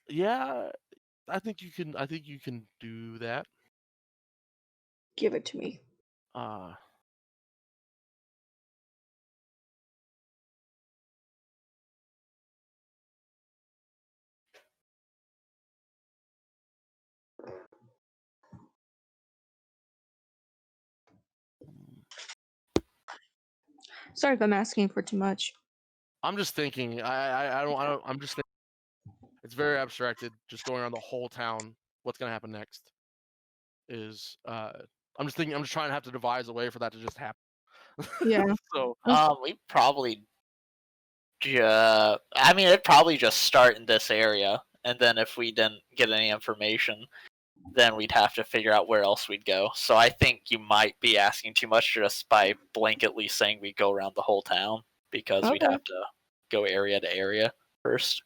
Yeah, I think you can do that. Give it to me. Sorry if I'm asking for too much. I'm just thinking. I'm just thinking. It's very abstracted. Just going around the whole town. What's gonna happen next? Is I'm just thinking. I'm just trying to have to devise a way for that to just happen. Yeah. So We probably. I mean, it'd probably just start in this area, and then if we didn't get any information, then we'd have to figure out where else we'd go. So I think you might be asking too much just by blanketly saying we go around the whole town, because we'd Okay. have to go area to area first.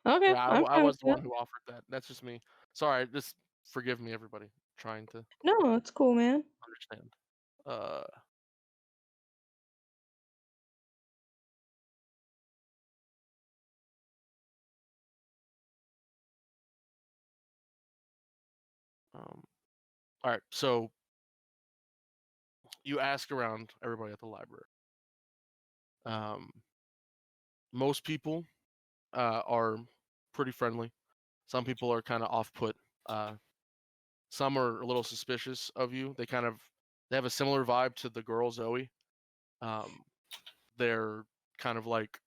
Okay. yeah, I'm I fine was with the one that. who offered that. That's just me. Sorry. Just forgive me, everybody. Trying to No, it's cool, man. understand. All right. So you ask around everybody at the library. Most people are pretty friendly. Some people are kind of off put. Some are a little suspicious of you. They have a similar vibe to the girl Zoe. They're kind of like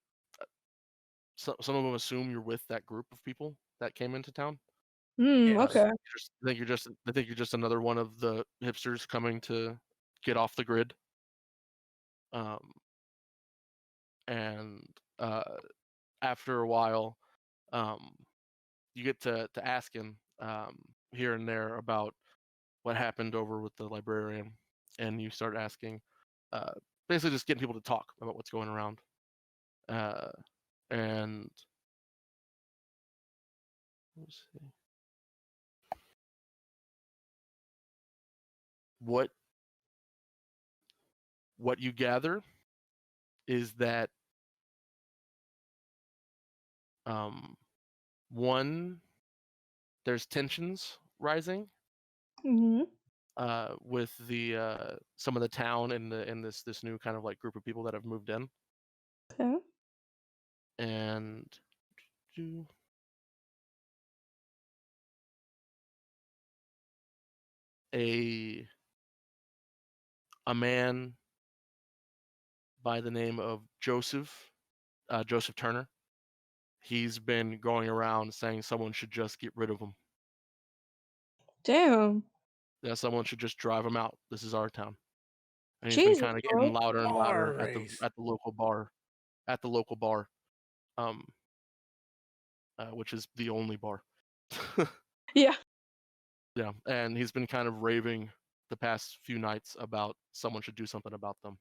some of them assume you're with that group of people that came into town. Yes. Okay. They think you're just another one of the hipsters coming to get off the grid. And after a while, you get to asking here and there about what happened over with the librarian, and you start asking, basically just getting people to talk about what's going around. And let's see. What you gather is that one, there's tensions rising Mm-hmm. with the some of the town and this new kind of like group of people that have moved in. Okay. And a man by the name of Joseph Turner. He's been going around saying someone should just get rid of him. Damn. Yeah, someone should just drive him out. This is our town. And he's been Jesus, kind of bro. getting louder and louder Bar race. at the local bar, um, which is the only bar. Yeah. Yeah, and he's been kind of raving the past few nights about someone should do something about them.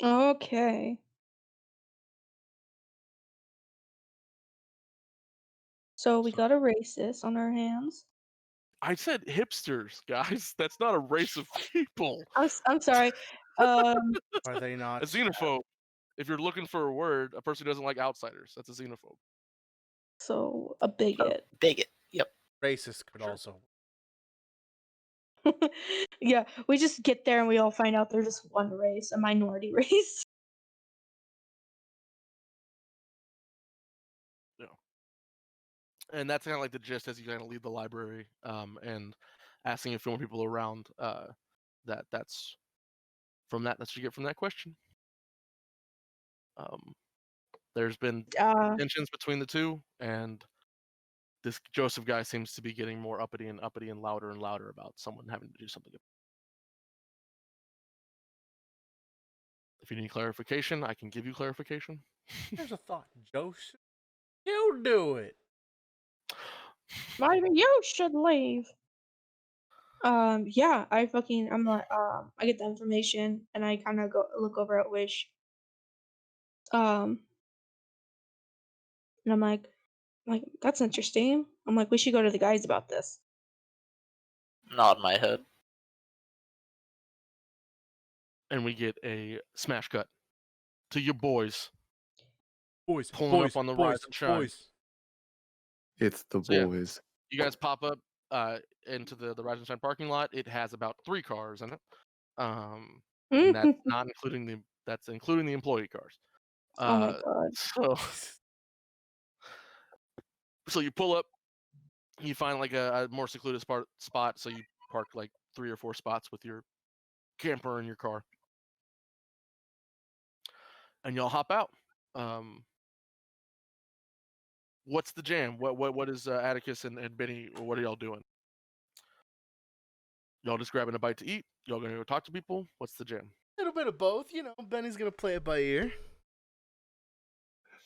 Okay. So we So got a racist on our hands. I said hipsters, guys. That's not a race of people. I'm sorry. Are they A not? xenophobe. If you're looking for a word, a person who doesn't like outsiders. That's a xenophobe. So a bigot. Bigot. Yep. Racist could Sure. also. Yeah, we just get there and we all find out they're just one race, a minority race. Yeah. And that's kind of like the gist as you kind of leave the library and asking if more people around. That's from that. That's what you get from that question. There's been tensions between the two, and this Joseph guy seems to be getting more uppity and louder and louder about someone having to do something. If you need clarification, I can give you clarification. Here's a thought, Joseph. You do it. Maybe you should leave. Yeah, I'm like, I get the information and I kind of go look over at Wish. And I'm like, that's interesting. I'm like, we should go to the guys about this. Nod my head. And we get a smash cut to your boys Boys, pulling boys, up on the boys, Rise and Shine. boys. It's the So, yeah. boys. You guys pop up into the Rise and Shine parking lot. It has about 3 cars in it. And that's not including that's including the employee cars. Oh my god. So you pull up, you find like a more secluded spot, so you park like 3 or 4 spots with your camper and your car. And y'all hop out. What's the jam? What is Atticus and Benny? What are y'all doing? Y'all just grabbing a bite to eat? Y'all gonna go talk to people? What's the jam? A little bit of both, you know. Benny's gonna play it by ear.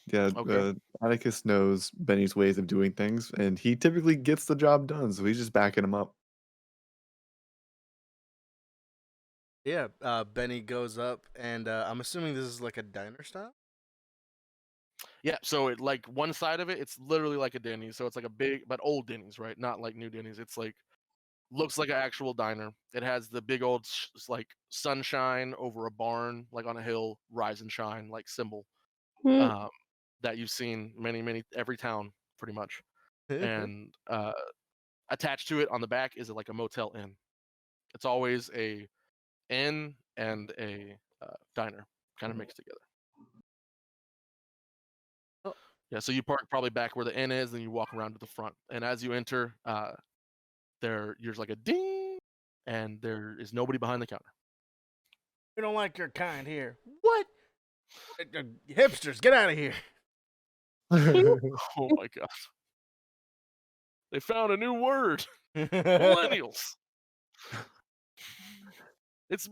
Yeah, Okay. Atticus knows Benny's ways of doing things, and he typically gets the job done, so he's just backing him up. Yeah, Benny goes up, and I'm assuming this is like a diner style. Yeah, so it like one side of it's literally like a Denny's. So it's like a big, but old Denny's, right? Not like new Denny's. It's like looks like an actual diner. It has the big old like sunshine over a barn, like on a hill, rise and shine, like symbol that you've seen many every town pretty much. And attached to it on the back is like a Motel Inn. It's always a inn and a diner kind of mixed together. Oh. Yeah, so you park probably back where the inn is, then you walk around to the front. And as you enter, there's like a ding, and there is nobody behind the counter. We don't like your kind here. What? Hipsters, get out of here. Oh my gosh. They found a new word. Millennials. It's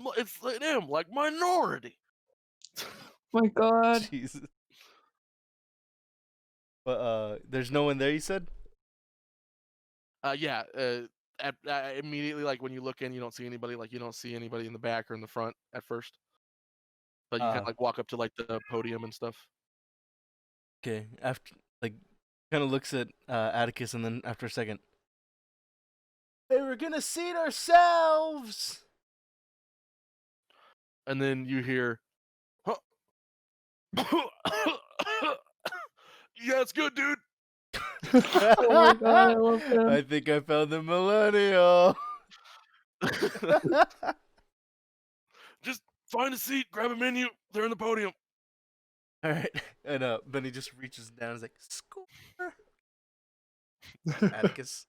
them, like minority. My god. Jesus. But there's no one there, you said? Yeah. Immediately, like when you look in, you don't see anybody. Like you don't see anybody in the back or in the front at first. But you kind of like walk up to like the podium and stuff. Okay. After like, kind of looks at Atticus, and then after a second, hey, we're gonna seat ourselves. And then you hear, huh? Yeah, it's good, dude. Oh my god, I love him. I think I found the millennial. Just find a seat, grab a menu. They're in the podium. All right, and Benny just reaches down and is like, score. Atticus.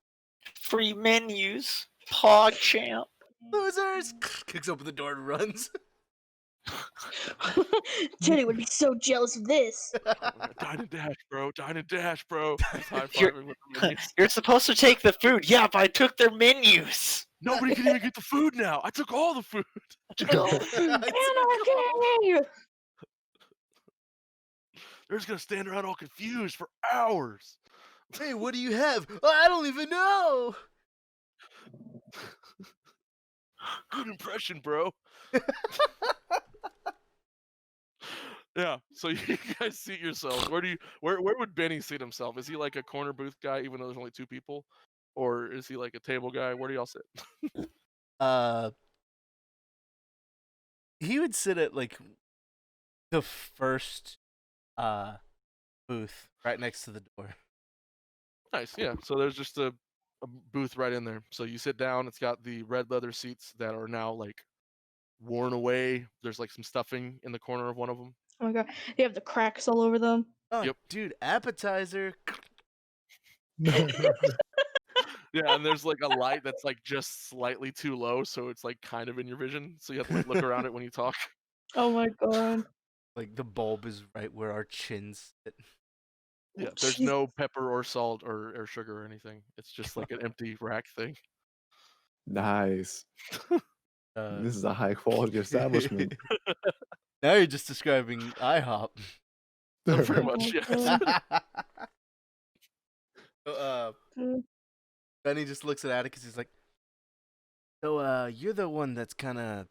Free menus. Pog champ. Losers! Kicks open the door and runs. Teddy would be so jealous of this. Dine and dash, bro. Dine and dash, bro. Just high-fiving with the menus. You're supposed to take the food. Yeah, but I took their menus. Nobody can even get the food now. I took all the food. I took all the food. Anarchy! They're just gonna stand around all confused for hours. Hey, what do you have? I don't even know. Good impression, bro. Yeah, so you guys seat yourselves. Where would Benny seat himself? Is he like a corner booth guy, even though there's only 2 people, or is he like a table guy? Where do y'all sit? He would sit at like the first booth right next to the door. Nice, yeah. So there's just a booth right in there. So you sit down. It's got the red leather seats that are now like worn away. There's like some stuffing in the corner of one of them. Oh my god, they have the cracks all over them. Oh, Yep. dude, appetizer. Yeah, and there's like a light that's like just slightly too low, so it's like kind of in your vision. So you have to like look around it when you talk. Oh my god. Like the bulb is right where our chins sit. Yeah, there's no pepper or salt or sugar or anything. It's just like an empty rack thing. Nice. Uh, This is a high quality establishment. now you're just describing IHOP. Pretty much, yes. So, Benny just looks at Atticus. He's like, "So, you're the one that's kind of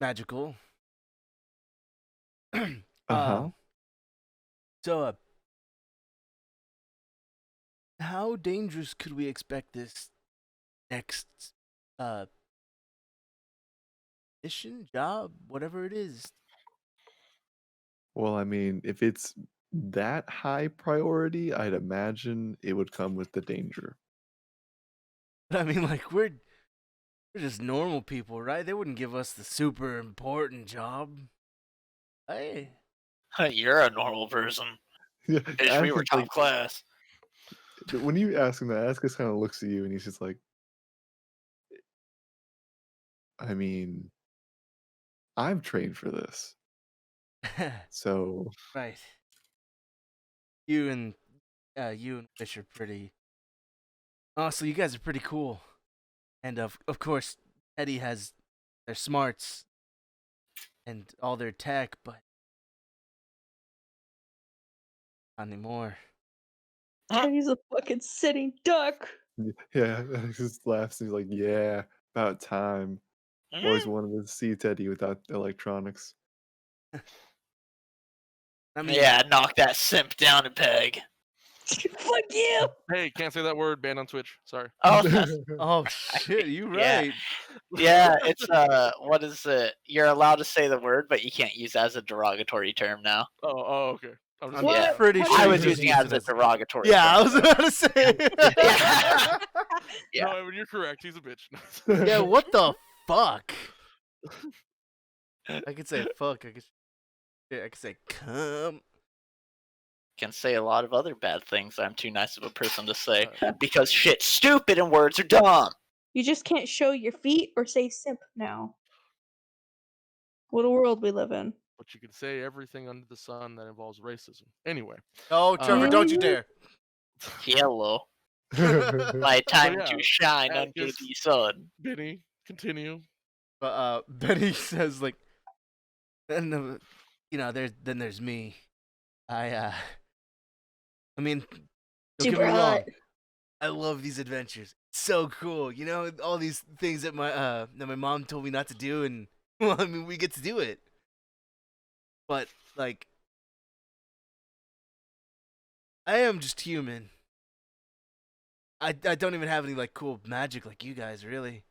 magical." Uh-huh. So, how dangerous could we expect this next mission, job, whatever it is? Well, I mean, if it's that high priority, I'd imagine it would come with the danger. But I mean, like we're just normal people, right? They wouldn't give us the super important job. Hey, You're a normal person. Yeah, Bitch, we were Atticus, top class. when you ask him that, Atticus kind of looks at you and he's just like, I mean, I've trained for this. So, right. You and Fish are pretty. Honestly, you guys are pretty cool. And of course, Eddie has their smarts and all their tech, but not anymore. He's a fucking sitting duck. yeah, Atticus just laughs and he's like, yeah, about time. Always wanted to see Teddy without electronics. I mean, Yeah, knock that simp down a peg. Fuck you. Hey, can't say that word. Banned on Twitch. Sorry. Oh, that's, oh shit, you Yeah. right. yeah, it's what is it? You're allowed to say the word, but you can't use it as a derogatory term now. Oh, okay. I'm just I'm Yeah. pretty How sure do I you you was could using use it as a derogatory. Yeah, I term. was about to say. Yeah. Yeah. No, I mean, you're correct. He's a bitch. Yeah, what the fuck? I could say fuck. I could say come. Can say a lot of other bad things I'm too nice of a person to say because shit's stupid and words are dumb. You just can't show your feet or say simp now. What a world we live in. But you can say everything under the sun that involves racism. Anyway. Oh, Trevor, don't you Mhm. dare. Hello. My time yeah, to shine under Atticus- the sun. Benny, continue. But Benny says like, and there's me. I mean, don't get me wrong. I love these adventures. It's so cool, all these things that my mom told me not to do, and well, I mean, we get to do it. But like, I am just human. I don't even have any like cool magic like you guys, really.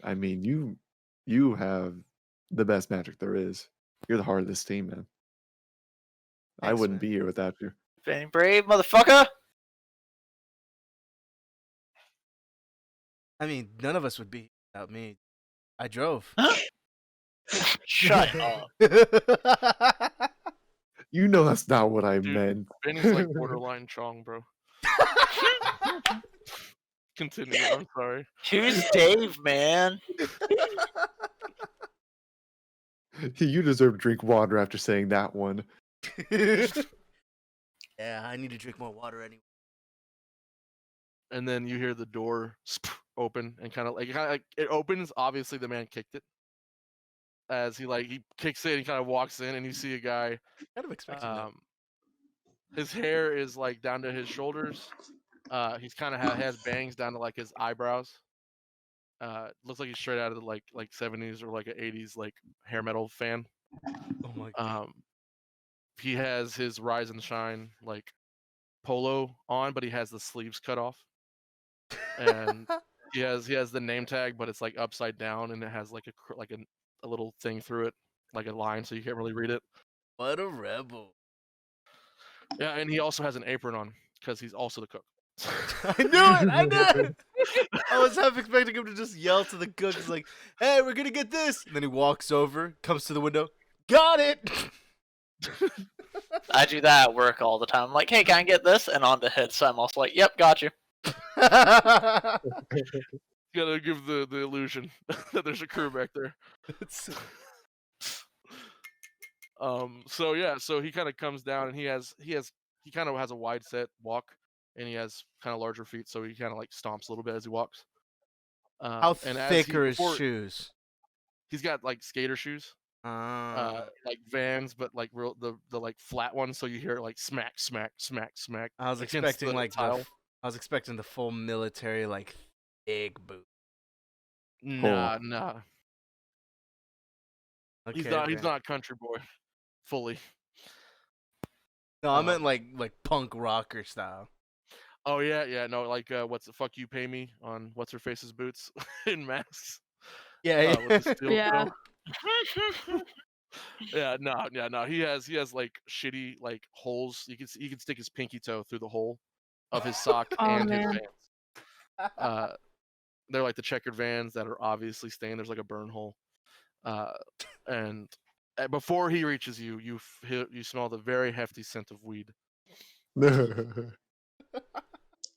I mean, you have the best magic there is. You're the heart of this team, man. I Thanks, wouldn't man. be here without you. Being brave, motherfucker. I mean, none of us would be without me. I drove. Shut up. You know that's not what I Dude, meant. Benny's like borderline Chong, bro. Continue. I'm sorry. Who's Dave, man? You deserve to drink water after saying that one. Yeah, I need to drink more water anyway. And then you hear the door open and kind of like it opens. Obviously, the man kicked it. As he kicks it, he kind of walks in, and you see a guy. Kind of expecting that. His hair is like down to his shoulders. He's kind of has bangs down to like his eyebrows. Looks like he's straight out of the like 70s or like an 80s like hair metal fan. Oh my god. He has his Rise and Shine like polo on, but he has the sleeves cut off. And he has the name tag, but it's like upside down, and it has like a little thing through it, like a line, so you can't really read it. What a rebel. Yeah, and he also has an apron on because he's also the cook. I knew it! I was half expecting him to just yell to the cook. He's like, hey, we're gonna get this. And then he walks over, comes to the window. Got it! I do that at work all the time. I'm like, hey, can I get this? And on the hits, I'm also like, yep, got you. Gotta give the illusion that there's a crew back there. So yeah, so he kind of comes down and he kind of has a wide set walk and he has kind of larger feet, so he kind of like stomps a little bit as he walks. How And as thick he are his before shoes? he's got like skater shoes, like Vans, but like the like flat ones, so you hear it like smack, smack, smack, smack I was against expecting the like tile. I was expecting the full military like big boot. Nah, nah. He's Okay, he's then. not country boy, fully. No, I meant like punk rocker style. Oh yeah, no, like what's the fuck you pay me on what's her face's boots in Masks. Yeah, With the steel Yeah. toe. Yeah, no. He has like shitty like holes. You can stick his pinky toe through the hole of his sock Oh, and his man. Vans. They're like the checkered Vans that are obviously stained. There's like a burn hole. And before he reaches you, you smell the very hefty scent of weed.